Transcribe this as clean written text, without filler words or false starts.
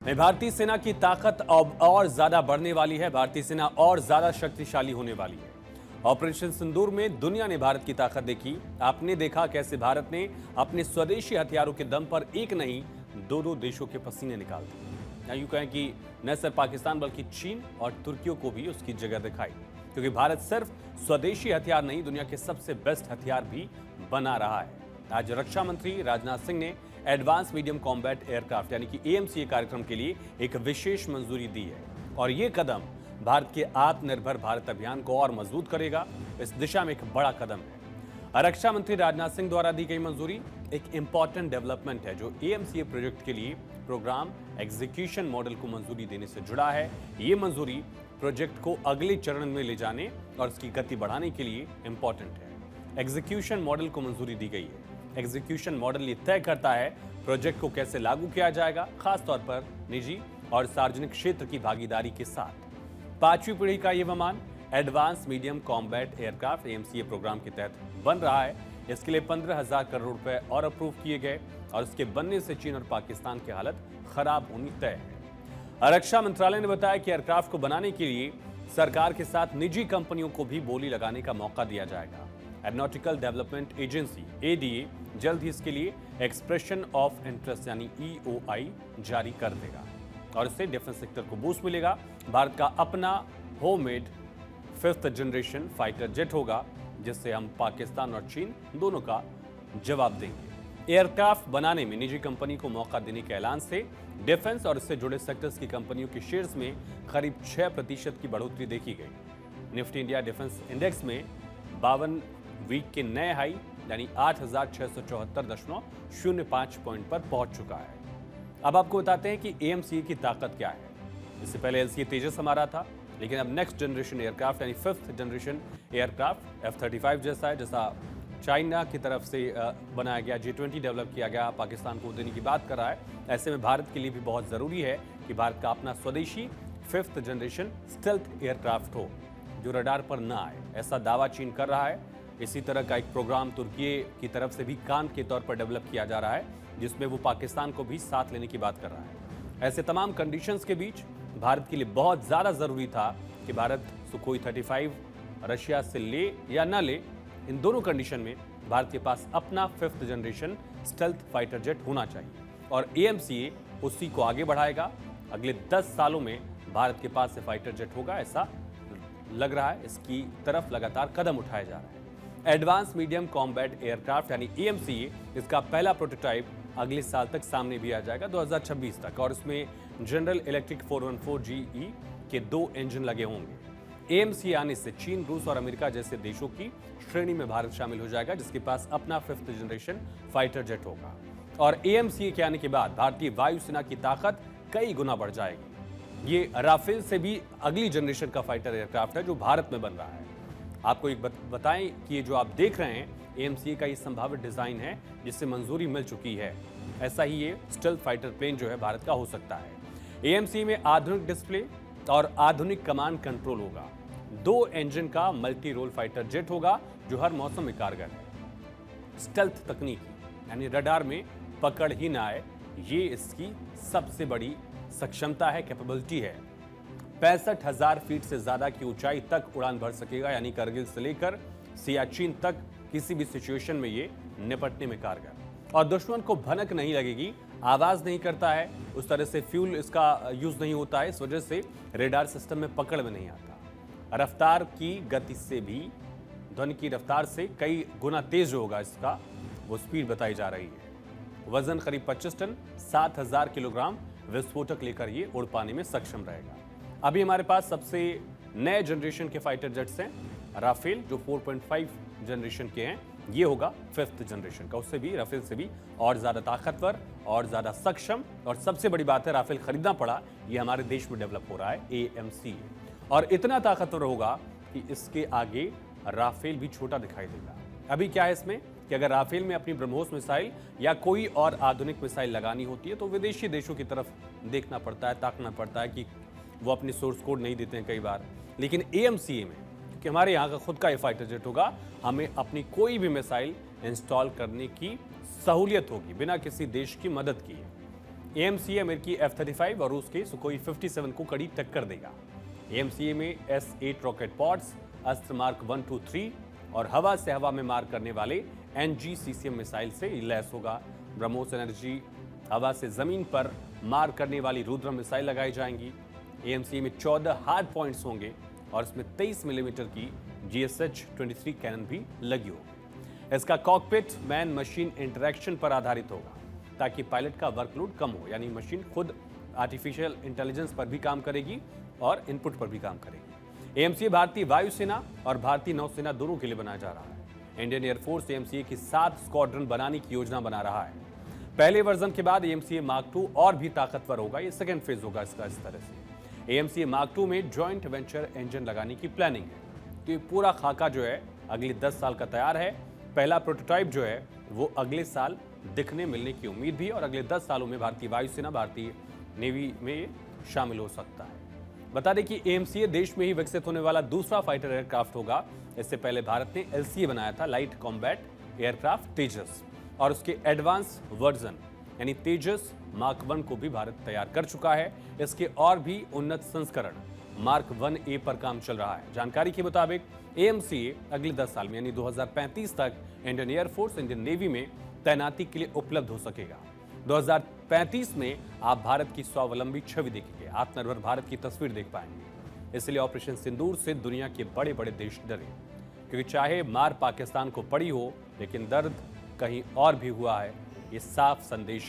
भारतीय सेना की ताकत अब और ज्यादा बढ़ने वाली है। भारतीय सेना और ज्यादा शक्तिशाली होने वाली है। ऑपरेशन सिंदूर में दुनिया ने भारत की ताकत देखी। आपने देखा कैसे भारत ने अपने स्वदेशी हथियारों के दम पर एक नहीं दो दो देशों के पसीने निकाल दिए। यूं कहें कि न सिर्फ पाकिस्तान बल्कि चीन और तुर्कियों को भी उसकी जगह दिखाई, क्योंकि भारत सिर्फ स्वदेशी हथियार नहीं, दुनिया के सबसे बेस्ट हथियार भी बना रहा है। आज रक्षा मंत्री राजनाथ सिंह ने एडवांस मीडियम कॉम्बैट एयरक्राफ्ट यानी कि एएमसीए कार्यक्रम के लिए एक विशेष मंजूरी दी है और ये कदम भारत के आत्मनिर्भर भारत अभियान को और मजबूत करेगा। इस दिशा में एक बड़ा कदम है। रक्षा मंत्री राजनाथ सिंह द्वारा दी गई मंजूरी एक इंपॉर्टेंट डेवलपमेंट है जो एएमसीए प्रोजेक्ट के लिए प्रोग्राम एग्जीक्यूशन मॉडल को मंजूरी देने से जुड़ा है। ये मंजूरी प्रोजेक्ट को अगले चरण में ले जाने और इसकी गति बढ़ाने के लिए इंपॉर्टेंट है। एग्जीक्यूशन मॉडल को मंजूरी दी गई है। एग्जीक्यूशन मॉडल ये तय करता है प्रोजेक्ट को कैसे लागू किया जाएगा, खासतौर पर निजी और सार्वजनिक क्षेत्र की भागीदारी के साथ। 5वीं पीढ़ी का ये विमान advance medium combat aircraft AMCA programme के तहत बन रहा है। इसके लिए 15,000 करोड़ रुपए और अप्रूव किए गए और इसके बनने से चीन और पाकिस्तान की हालत खराब होनी तय है। रक्षा मंत्रालय ने बताया कि एयरक्राफ्ट को बनाने के लिए सरकार के साथ निजी कंपनियों को भी बोली लगाने का मौका दिया जाएगा। एरोनॉटिकल डेवलपमेंट एजेंसी एडीए जल्द ही इसके लिए एक्सप्रेशन ऑफ इंटरेस्ट यानी ईओआई जारी कर देगा और इससे डिफेंस सेक्टर को बूस्ट मिलेगा। भारत का अपना homemade 5th generation fighter jet होगा जिससे हम पाकिस्तान और चीन दोनों का जवाब देंगे। एयरक्राफ्ट बनाने में निजी कंपनी को मौका देने के ऐलान से डिफेंस और इससे जुड़े सेक्टर्स की कंपनियों के शेयर्स में करीब 6% की बढ़ोतरी देखी गई। निफ्टी इंडिया डिफेंस इंडेक्स में 52 वीक के नए हाई यानी 8,674.05 पॉइंट पर पहुंच चुका है। अब आपको बताते हैं कि एएमसीए की ताकत क्या है। इससे पहले एलसीए तेजस हमारा था, लेकिन अब नेक्स्ट जनरेशन एयरक्राफ्ट यानी 5th जनरेशन एयरक्राफ्ट F-35 जैसा है, जैसा चाइना की तरफ से बनाया गया, J-20 डेवलप किया गया, पाकिस्तान को देने की बात कर रहा है। ऐसे में भारत के लिए भी बहुत जरूरी है कि भारत का अपना स्वदेशी 5th जनरेशन स्टेल्थ एयरक्राफ्ट हो जो रडार पर न आए। ऐसा दावा चीन कर रहा है। इसी तरह का एक प्रोग्राम तुर्की की तरफ से भी काम के तौर पर डेवलप किया जा रहा है, जिसमें वो पाकिस्तान को भी साथ लेने की बात कर रहा है। ऐसे तमाम कंडीशंस के बीच भारत के लिए बहुत ज़्यादा ज़रूरी था कि भारत सुखोई 35 रशिया से ले या ना ले, इन दोनों कंडीशन में भारत के पास अपना 5th generation stealth fighter jet होना चाहिए और एएमसीए उसी को आगे बढ़ाएगा। अगले 10 सालों में भारत के पास से फाइटर जेट होगा, ऐसा लग रहा है। इसकी तरफ लगातार कदम उठाया जा रहा है। एडवांस मीडियम कॉम्बैट एयरक्राफ्ट यानी एएमसीए इसका पहला प्रोटोटाइप अगले साल तक सामने भी आ जाएगा, 2026 तक, और इसमें जनरल इलेक्ट्रिक 414GE के 2 इंजन लगे होंगे। एएमसीए आने से चीन, रूस और अमेरिका जैसे देशों की श्रेणी में भारत शामिल हो जाएगा, जिसके पास अपना 5th जनरेशन फाइटर जेट होगा। और एएमसीए के आने के बाद भारतीय वायुसेना की ताकत कई गुना बढ़ जाएगी। ये राफेल से भी अगली जनरेशन का फाइटर एयरक्राफ्ट है जो भारत में बन रहा है। आपको एक बताएं कि ये जो आप देख रहे हैं एएमसीए का ये संभावित डिजाइन है जिससे मंजूरी मिल चुकी है। ऐसा ही ये स्टेल्थ फाइटर प्लेन जो है भारत का हो सकता है। एएमसीए में आधुनिक डिस्प्ले और आधुनिक कमांड कंट्रोल होगा। 2 इंजन का मल्टी रोल फाइटर जेट होगा जो हर मौसम में कारगर है। स्टेल्थ तकनीक यानी रडार में पकड़ ही ना आए, ये इसकी सबसे बड़ी सक्षमता है, कैपेबिलिटी है। 65,000 फीट से ज्यादा की ऊंचाई तक उड़ान भर सकेगा, यानी करगिल से लेकर सियाचिन तक किसी भी सिचुएशन में ये निपटने में कारगर। और दुश्मन को भनक नहीं लगेगी, आवाज नहीं करता है, उस तरह से फ्यूल इसका यूज नहीं होता है, इस वजह से रेडार सिस्टम में पकड़ में नहीं आता। रफ्तार की गति से भी, ध्वनि की रफ्तार से कई गुना तेज जो होगा इसका, वो स्पीड बताई जा रही है। वजन करीब 25 टन, 7,000 किलोग्राम विस्फोटक लेकर ये उड़ पाने में सक्षम रहेगा। अभी हमारे पास सबसे नए जनरेशन के फाइटर जेट्स हैं राफेल, जो 4.5 जनरेशन के हैं। ये होगा 5th जनरेशन का, उससे भी, राफेल से भी और ज़्यादा ताकतवर और ज़्यादा सक्षम। और सबसे बड़ी बात है, राफेल खरीदना पड़ा, ये हमारे देश में डेवलप हो रहा है एएमसीए, और इतना ताकतवर होगा कि इसके आगे राफेल भी छोटा दिखाई देगा। अभी क्या है इसमें कि अगर राफेल में अपनी ब्रह्मोस मिसाइल या कोई और आधुनिक मिसाइल लगानी होती है तो विदेशी देशों की तरफ देखना पड़ता है, ताकना पड़ता है कि वो अपनी सोर्स कोड नहीं देते हैं कई बार। लेकिन एएमसीए में कि हमारे यहाँ का खुद का ये फाइटर जेट होगा, हमें अपनी कोई भी मिसाइल इंस्टॉल करने की सहूलियत होगी बिना किसी देश की मदद किए। एएमसीए अमेरिकी F-35 और रूस के सुकोई 57 को कड़ी टक्कर देगा। एएमसीए में S-8 रॉकेट पॉड्स, अस्त्र मार्क 1, 2, 3 और हवा से हवा में मार करने वाले NGCCM मिसाइल से लैस होगा। ब्रह्मोस एनर्जी हवा से जमीन पर मार करने वाली रुद्र मिसाइल लगाई जाएंगी। एएमसीए में 14 हार्ड पॉइंट्स होंगे और इसमें 23 मिलीमीटर की GSH-23 कैनन भी लगी होगी। इसका कॉकपिट मैन मशीन इंटरेक्शन पर आधारित होगा ताकि पायलट का वर्कलोड कम हो, यानी मशीन खुद आर्टिफिशियल इंटेलिजेंस पर भी काम करेगी और इनपुट पर भी काम करेगी। एएमसीए भारतीय वायुसेना और भारतीय नौसेना दोनों के लिए बनाया जा रहा है। इंडियन एयरफोर्स एएमसीए की 7 स्क्वाड्रन बनाने की योजना बना रहा है। पहले वर्जन के बाद एएमसीए मार्क 2 और भी ताकतवर होगा। ये सेकेंड फेज होगा इसका। इस तरह से एएमसीए मार्क 2 में जॉइंट वेंचर इंजन लगाने की प्लानिंग है। तो ये पूरा खाका जो है अगले 10 साल का तैयार है। पहला प्रोटोटाइप जो है वो अगले साल दिखने मिलने की उम्मीद भी है और अगले 10 सालों में भारतीय वायुसेना, भारतीय नेवी में शामिल हो सकता है। बता दें कि एएमसीए देश में ही विकसित होने वाला दूसरा फाइटर एयरक्राफ्ट होगा। इससे पहले भारत ने LCA बनाया था, लाइट कॉम्बैट एयरक्राफ्ट तेजस, और उसके एडवांस वर्जन यानी तेजस मार्क 1 को भी भारत तैयार कर चुका है। इसके और भी उन्नत संस्करण मार्क 1A पर काम चल रहा है। जानकारी के मुताबिक एएमसीए अगले 10 साल में यानी 2035 तक इंडियन एयरफोर्स, इंडियन नेवी में तैनाती के लिए उपलब्ध हो सकेगा। 2035 में आप भारत की स्वावलंबी छवि देखेंगे, आत्मनिर्भर भारत की तस्वीर देख पाएंगे। इसलिए ऑपरेशन सिंदूर से दुनिया के बड़े बड़े देश डरे, क्योंकि चाहे मार पाकिस्तान को पड़ी हो, लेकिन दर्द कहीं और भी हुआ है। ये साफ संदेश है